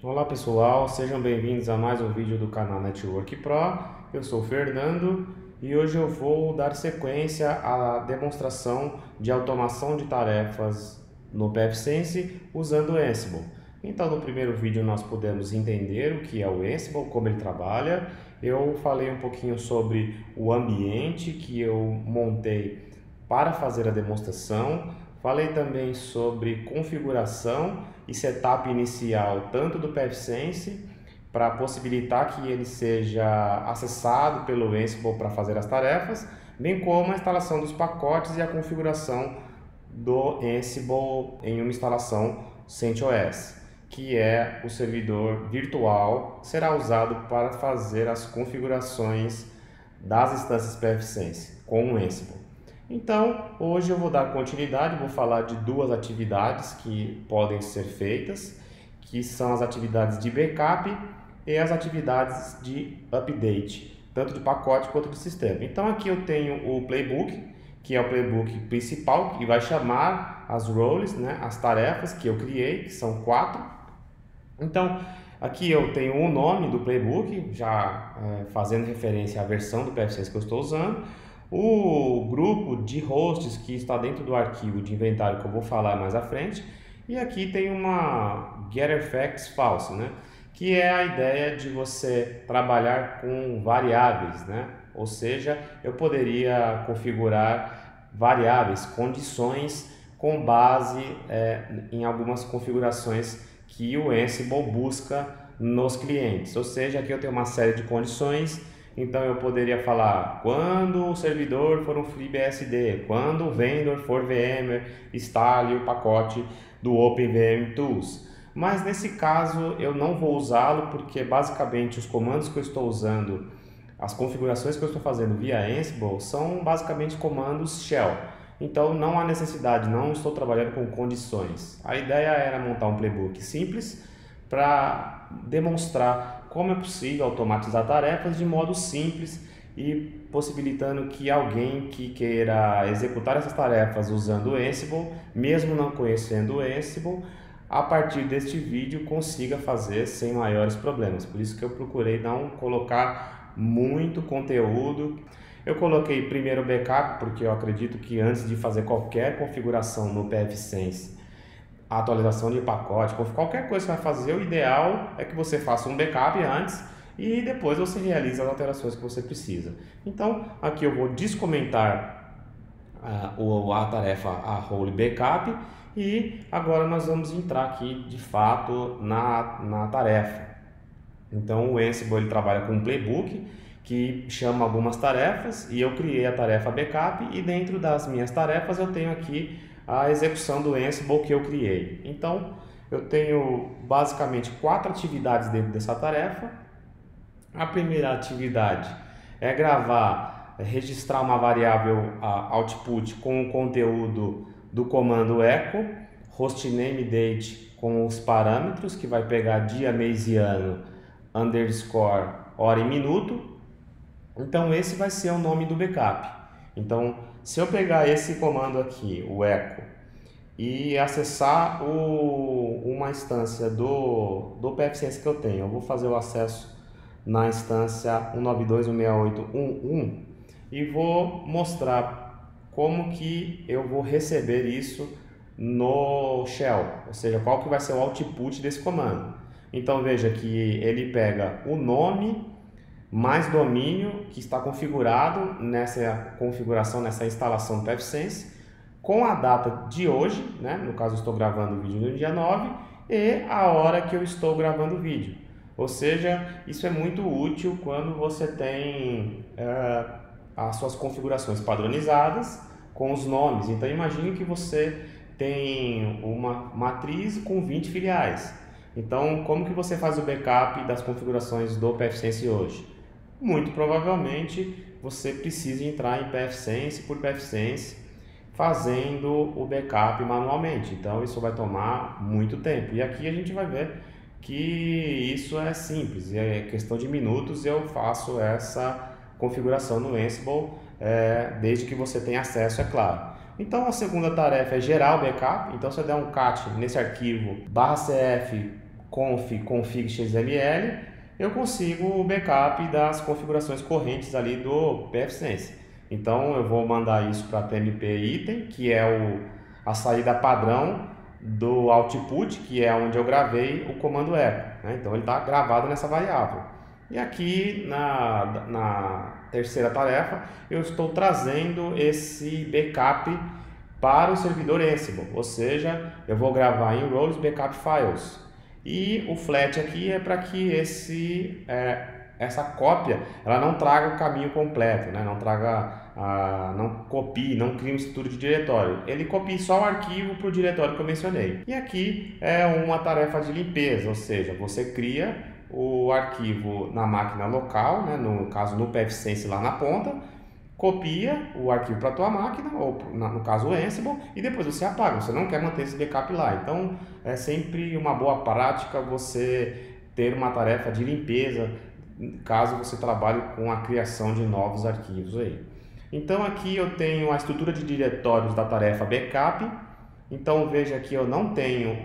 Olá pessoal, sejam bem-vindos a mais um vídeo do canal Network Pro. Eu sou o Fernando e hoje eu vou dar sequência à demonstração de automação de tarefas no PFSense usando o Ansible. Então no primeiro vídeo nós pudemos entender o que é o Ansible, como ele trabalha. Eu falei um pouquinho sobre o ambiente que eu montei para fazer a demonstração. Falei também sobre configuração e setup inicial tanto do PFSense para possibilitar que ele seja acessado pelo Ansible para fazer as tarefas, bem como a instalação dos pacotes e a configuração do Ansible em uma instalação CentOS, que é o servidor virtual que será usado para fazer as configurações das instâncias PFSense com o Ansible. Então, hoje eu vou dar continuidade, vou falar de duas atividades que podem ser feitas, que são as atividades de backup e as atividades de update, tanto de pacote quanto de sistema. Então, aqui eu tenho o playbook, que é o playbook principal, que vai chamar as roles, né, as tarefas que eu criei, que são 4. Então, aqui eu tenho o nome do playbook, já fazendo referência à versão do PFSense que eu estou usando. O grupo de hosts que está dentro do arquivo de inventário que eu vou falar mais à frente. E aqui tem uma getFacts false, né? Que é a ideia de você trabalhar com variáveis, né? Ou seja, eu poderia configurar variáveis, condições com base em algumas configurações que o Ansible busca nos clientes. Ou seja, aqui eu tenho uma série de condições. Então eu poderia falar quando o servidor for um FreeBSD, quando o vendor for VMware, instale o pacote do OpenVM Tools. Mas nesse caso eu não vou usá-lo porque basicamente os comandos que eu estou usando, as configurações que eu estou fazendo via Ansible são basicamente comandos shell. Então não há necessidade, não estou trabalhando com condições. A ideia era montar um playbook simples para demonstrar como é possível automatizar tarefas de modo simples e possibilitando que alguém que queira executar essas tarefas usando o Ansible, mesmo não conhecendo o Ansible, a partir deste vídeo consiga fazer sem maiores problemas. Por isso que eu procurei não colocar muito conteúdo. Eu coloquei primeiro o backup porque eu acredito que antes de fazer qualquer configuração no PFSense, a atualização de pacote, qualquer coisa que você vai fazer, o ideal é que você faça um backup antes e depois você realiza as alterações que você precisa. Então, aqui eu vou descomentar a tarefa a role backup e agora nós vamos entrar aqui de fato na tarefa. Então, o Ansible ele trabalha com um playbook que chama algumas tarefas e eu criei a tarefa backup e dentro das minhas tarefas eu tenho aqui a execução do Ansible que eu criei. Então, eu tenho basicamente 4 atividades dentro dessa tarefa. A primeira atividade é registrar uma variável output com o conteúdo do comando echo, hostname date com os parâmetros, que vai pegar dia, mês e ano, underscore, hora e minuto. Então, esse vai ser o nome do backup. Então, se eu pegar esse comando aqui, o echo, e acessar uma instância do PFSense que eu tenho, eu vou fazer o acesso na instância 192.168.1.1 e vou mostrar como que eu vou receber isso no shell, ou seja, qual que vai ser o output desse comando. Então veja que ele pega o nome mais domínio que está configurado nessa configuração, nessa instalação do PFSense, com a data de hoje, né? No caso eu estou gravando o vídeo no dia 9, e a hora que eu estou gravando o vídeo. Ou seja, isso é muito útil quando você tem as suas configurações padronizadas com os nomes. Então imagine que você tem uma matriz com 20 filiais. Então como que você faz o backup das configurações do PFSense hoje? Muito provavelmente você precisa entrar em PFSense por PFSense fazendo o backup manualmente. Então isso vai tomar muito tempo. E aqui a gente vai ver que isso é simples, é questão de minutos eu faço essa configuração no Ansible, desde que você tenha acesso, é claro. Então a segunda tarefa é gerar o backup. Então se eu der um cat nesse arquivo /cf config XML, eu consigo o backup das configurações correntes ali do pfSense. Então eu vou mandar isso para tmp item, que é a saída padrão do output, que é onde eu gravei o comando echo, né? Então ele está gravado nessa variável. E aqui na terceira tarefa eu estou trazendo esse backup para o servidor Ansible, ou seja, eu vou gravar em roles backup files. E o flat aqui é para que essa cópia ela não traga o caminho completo, né? Não copie, não crie um estrutura de diretório. Ele copie só o arquivo para o diretório que eu mencionei. E aqui é uma tarefa de limpeza, ou seja, você cria o arquivo na máquina local, né? No caso no pfSense lá na ponta, copia o arquivo para a tua máquina, ou no caso o Ansible, e depois você apaga. Você não quer manter esse backup lá. Então é sempre uma boa prática você ter uma tarefa de limpeza caso você trabalhe com a criação de novos arquivos aí. Então aqui eu tenho a estrutura de diretórios da tarefa backup. Então veja que eu não tenho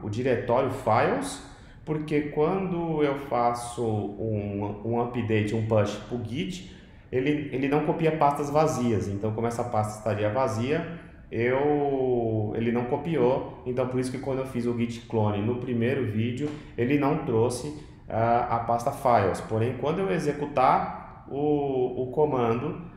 o diretório files, porque quando eu faço um update, um push para o Git, ele não copia pastas vazias. Então como essa pasta estaria vazia, ele não copiou. Então por isso que quando eu fiz o git clone no primeiro vídeo, ele não trouxe a pasta files. Porém, quando eu executar o comando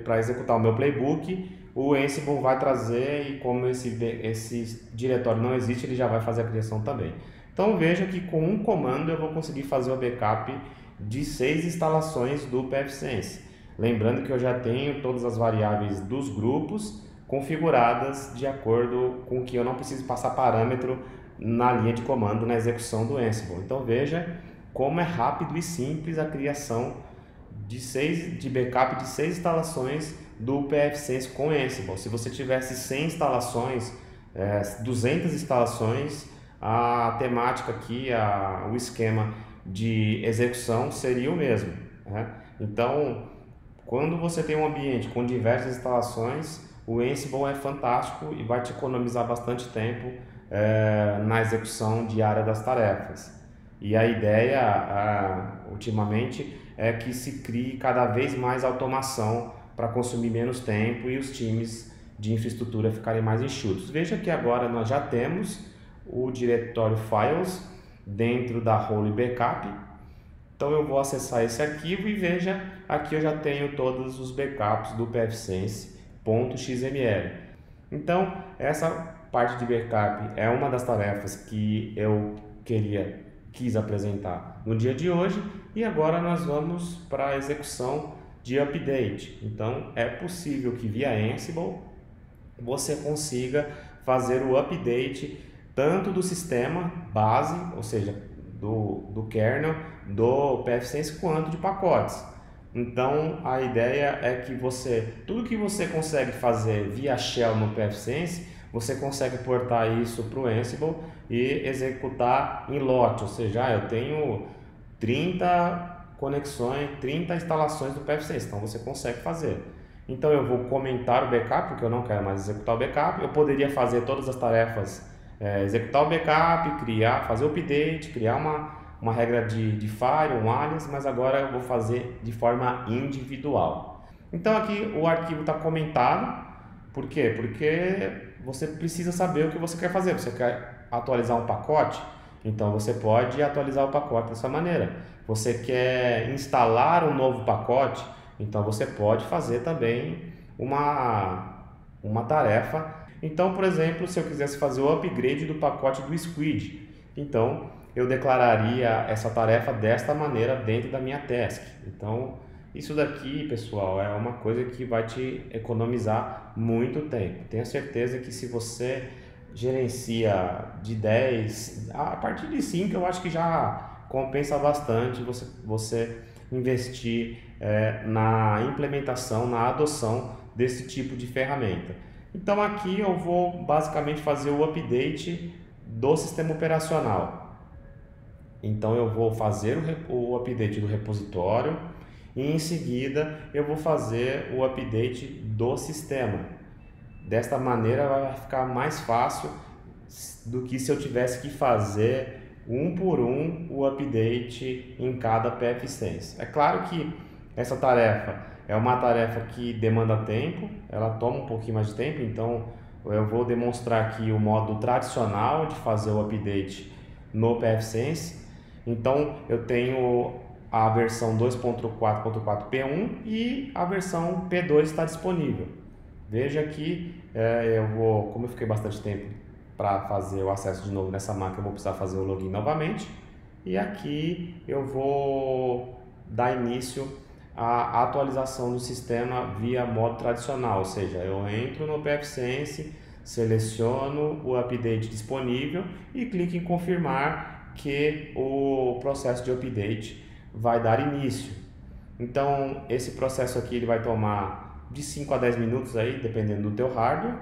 para executar o meu playbook, o Ansible vai trazer, e como esse diretório não existe, ele já vai fazer a criação também. Então veja que com um comando eu vou conseguir fazer o backup de 6 instalações do pfSense. Lembrando que eu já tenho todas as variáveis dos grupos configuradas de acordo com que eu não preciso passar parâmetro na linha de comando na execução do Ansible. Então veja como é rápido e simples a criação de backup de 6 instalações do pfSense com Ansible. Se você tivesse 100 instalações, 200 instalações, a temática aqui, o esquema de execução seria o mesmo, né? Então, quando você tem um ambiente com diversas instalações, o Ansible é fantástico e vai te economizar bastante tempo na execução diária das tarefas. E a ideia, ultimamente, é que se crie cada vez mais automação para consumir menos tempo e os times de infraestrutura ficarem mais enxutos. Veja que agora nós já temos o diretório files dentro da role backup. Então eu vou acessar esse arquivo e veja, aqui eu já tenho todos os backups do pfSense.xml. Então essa parte de backup é uma das tarefas que eu quis apresentar no dia de hoje, e agora nós vamos para a execução de update. Então é possível que via Ansible você consiga fazer o update tanto do sistema base, ou seja, do kernel do pfSense, quanto de pacotes. Então a ideia é que tudo que você consegue fazer via shell no pfSense, você consegue portar isso para o Ansible e executar em lote, ou seja, eu tenho 30 conexões, 30 instalações do pfSense, então você consegue fazer. Então eu vou comentar o backup, porque eu não quero mais executar o backup. Eu poderia fazer todas as tarefas, executar o backup, fazer o update, criar uma regra de fire, um alias, mas agora eu vou fazer de forma individual. Então aqui o arquivo está comentado. Por quê? Porque você precisa saber o que você quer fazer. Você quer atualizar um pacote? Então você pode atualizar o pacote dessa maneira. Você quer instalar um novo pacote? Então você pode fazer também uma tarefa. Então, por exemplo, se eu quisesse fazer o upgrade do pacote do Squid, então eu declararia essa tarefa desta maneira dentro da minha task. Então isso daqui, pessoal, é uma coisa que vai te economizar muito tempo. Tenha certeza que se você gerencia de 10, a partir de 5 eu acho que já compensa bastante você investir na implementação, na adoção desse tipo de ferramenta. Então aqui eu vou basicamente fazer o update do sistema operacional. Então eu vou fazer o update do repositório e em seguida eu vou fazer o update do sistema. Desta maneira vai ficar mais fácil do que se eu tivesse que fazer um por um o update em cada pfSense. É claro que essa tarefa é uma tarefa que demanda tempo, ela toma um pouquinho mais de tempo, então eu vou demonstrar aqui o modo tradicional de fazer o update no pfSense. Então eu tenho a versão 2.4.4 P1 e a versão P2 está disponível. Veja que como eu fiquei bastante tempo para fazer o acesso de novo nessa máquina, eu vou precisar fazer o login novamente. E aqui eu vou dar início à atualização do sistema via modo tradicional, ou seja, eu entro no pfSense, seleciono o update disponível e clico em confirmar que o processo de update vai dar início. Então esse processo aqui ele vai tomar de 5 a 10 minutos aí, dependendo do teu hardware.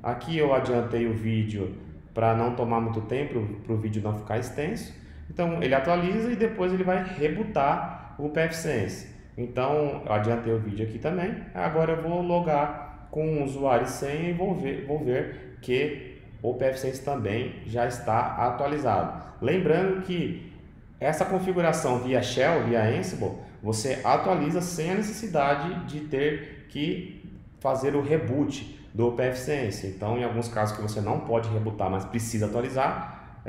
Aqui eu adiantei o vídeo para não tomar muito tempo, para o vídeo não ficar extenso. Então ele atualiza e depois ele vai rebootar o pfSense. Então eu adiantei o vídeo aqui também. Agora eu vou logar com o usuário e senha e vou ver que o pfSense também já está atualizado. Lembrando que essa configuração via Shell, via Ansible, você atualiza sem a necessidade de ter que fazer o reboot do pfSense. Então, em alguns casos que você não pode rebootar, mas precisa atualizar,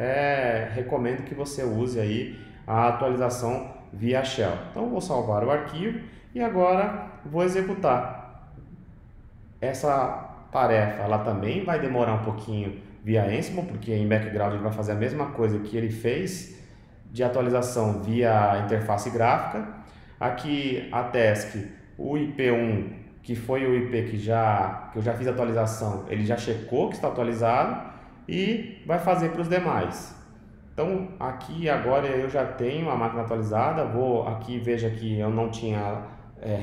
recomendo que você use aí a atualização via Shell. Então, vou salvar o arquivo e agora vou executar. Essa tarefa, ela também vai demorar um pouquinho via Ansible, porque em background ele vai fazer a mesma coisa que ele fez de atualização via interface gráfica. Aqui a task, o IP1, que foi o IP que eu já fiz a atualização, ele já checou que está atualizado e vai fazer para os demais. Então aqui agora eu já tenho a máquina atualizada, veja que eu não tinha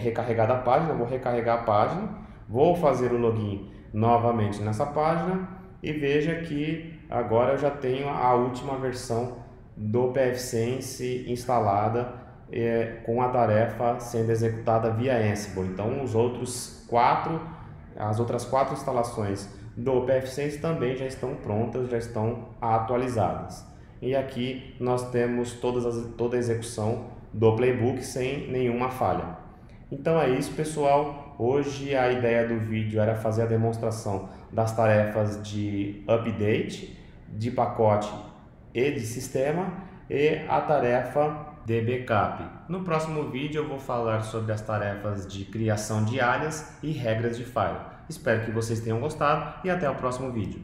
recarregado a página, vou recarregar a página, vou fazer o login novamente nessa página e veja que agora eu já tenho a última versão do pfSense instalada com a tarefa sendo executada via Ansible. Então as outras quatro instalações do pfSense também já estão prontas, já estão atualizadas. E aqui nós temos toda a execução do playbook sem nenhuma falha. Então é isso, pessoal. Hoje a ideia do vídeo era fazer a demonstração das tarefas de update, de pacote e de sistema e a tarefa de backup. No próximo vídeo eu vou falar sobre as tarefas de criação de áreas e regras de file. Espero que vocês tenham gostado e até o próximo vídeo.